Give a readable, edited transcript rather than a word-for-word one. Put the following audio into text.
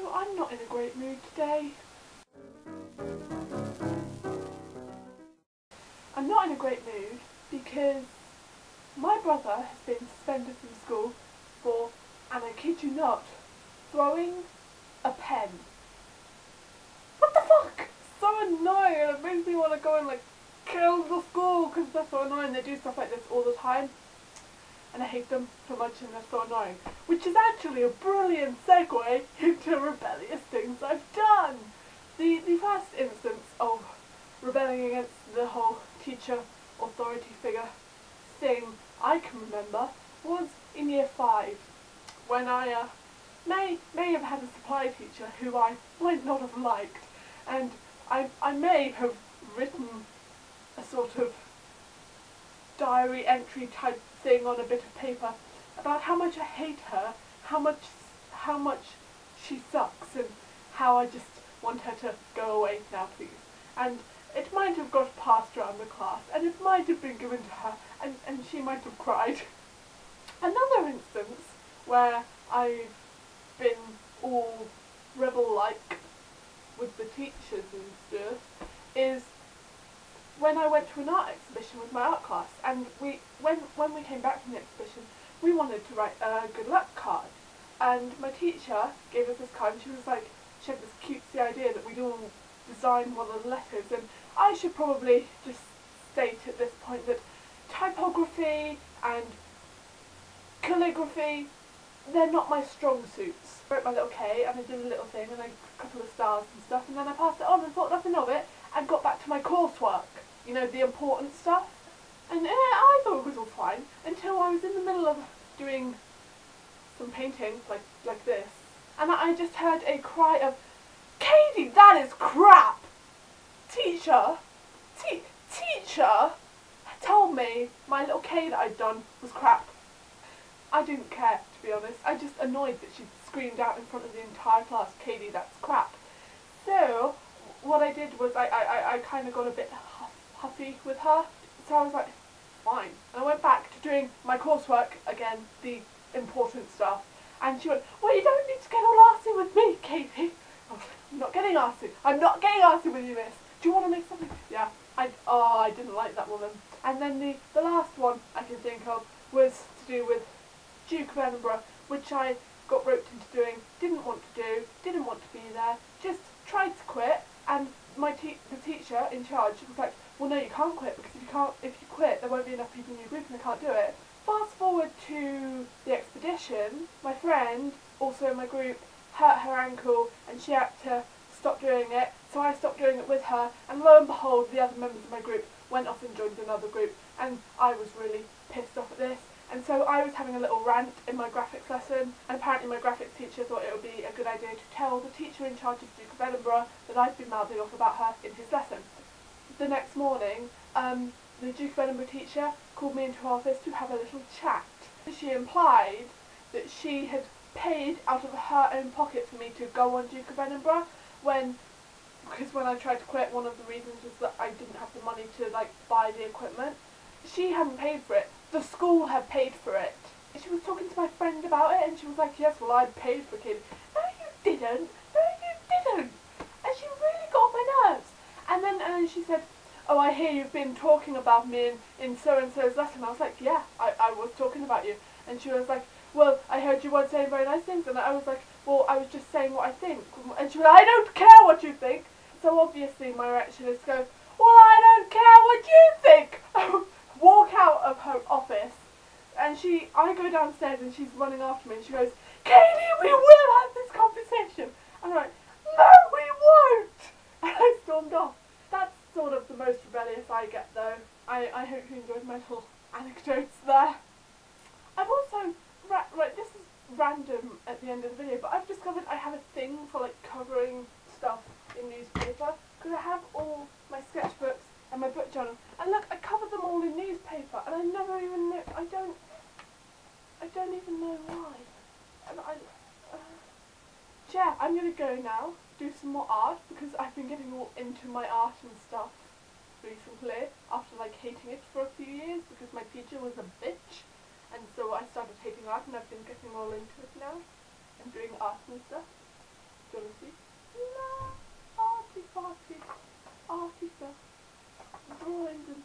So I'm not in a great mood today. I'm not in a great mood because my brother has been suspended from school for, and I kid you not, throwing a pen. What the fuck? So annoying, and it makes me want to go and like kill the school because they're so annoying. They do stuff like this all the time and I hate them so much and they're so annoying. Which is actually a brilliant segue into rebellious things I've done. The first instance of rebelling against the whole teacher authority figure thing I can remember was in year 5 when I may have had a supply teacher who I might not have liked, and I may have written a sort of diary entry type thing on a bit of paper about how much I hate her, how much she sucks, and how I just want her to go away now please. And it might have got passed around the class, and it might have been given to her, and she might have cried. Another instance where I've been all rebel-like with the teachers and stuff is when I went to an art exhibition with my art class, and when we came back from the exhibition, we wanted to write a good luck card, and my teacher gave us this card, and she was like, she had this cutesy idea that we'd all design one of the letters, and I should probably just state at this point that typography and calligraphy, they're not my strong suits. I wrote my little K and I did a little thing and a couple of stars and stuff, and then I passed it on and thought nothing of it and got back to my coursework, you know, the important stuff. And I thought it was all fine until I was in the middle of doing some painting like this, and I just heard a cry of, "Katie, that is crap! Teacher told me my little K that I'd done was crap." I didn't care, to be honest. I just annoyed that she screamed out in front of the entire class, "Katie, that's crap." So what I did was I kind of got a bit huffy with her. So I was like, fine. And I went back to doing my coursework again, the important stuff. And she went, "Well, you don't need to get all arsey with me, Katie." I was like, "I'm not getting arsey. I'm not getting arsey with you, miss. Do you want to make something?" Yeah. I didn't like that woman. And then the last one I can think of was to do with Duke of Edinburgh, which I got roped into doing, didn't want to do, didn't want to be there, just tried to quit, and the teacher in charge was like, "Well, no, you can't quit, because if you quit, there won't be enough people in your group and they can't do it." Fast forward to the expedition, my friend, also in my group, hurt her ankle and she had to stop doing it, so I stopped doing it with her, and lo and behold, the other members of my group went off and joined another group, and I was really pissed off at this. And so I was having a little rant in my graphics lesson, and apparently my graphics teacher thought it would be a good idea to tell the teacher in charge of Duke of Edinburgh that I'd been mouthing off about her in his lesson. The next morning, the Duke of Edinburgh teacher called me into her office to have a little chat. She implied that she had paid out of her own pocket for me to go on Duke of Edinburgh, because when I tried to quit, one of the reasons was that I didn't have the money to buy the equipment. She hadn't paid for it. The school had paid for it. She was talking to my friend about it, and she was like, "Yes, well, I paid for it." "No, you didn't. No, you didn't." And she really got on my nerves. And then she said, "Oh, I hear you've been talking about me in so-and-so's lesson." I was like, "Yeah, I was talking about you." And she was like, "Well, I heard you weren't saying very nice things." And I was like, "Well, I was just saying what I think." And she was like, "I don't care what you think." So obviously my reaction is to go, "Well, I don't care what you think." Walk out of her office, and I go downstairs and she's running after me and she goes, "Katie, we will have this conversation." I'm like, "No, we won't." And I stormed off. That's sort of the most rebellious I get, though. I hope you enjoyed my little anecdotes there. I've also, this is random at the end of the video, but I've discovered I have a thing for covering stuff in newspaper, because I have all my sketchbooks and my book journal, and look, I covered them all in newspaper, and I never even know, I don't even know why. And yeah, I'm gonna go now, do some more art, because I've been getting all into my art and stuff recently, after hating it for a few years, because my teacher was a bitch, and so I started hating art, and I've been getting all into it now, and doing art and stuff. gonna see arty farty, arty stuff, drawings and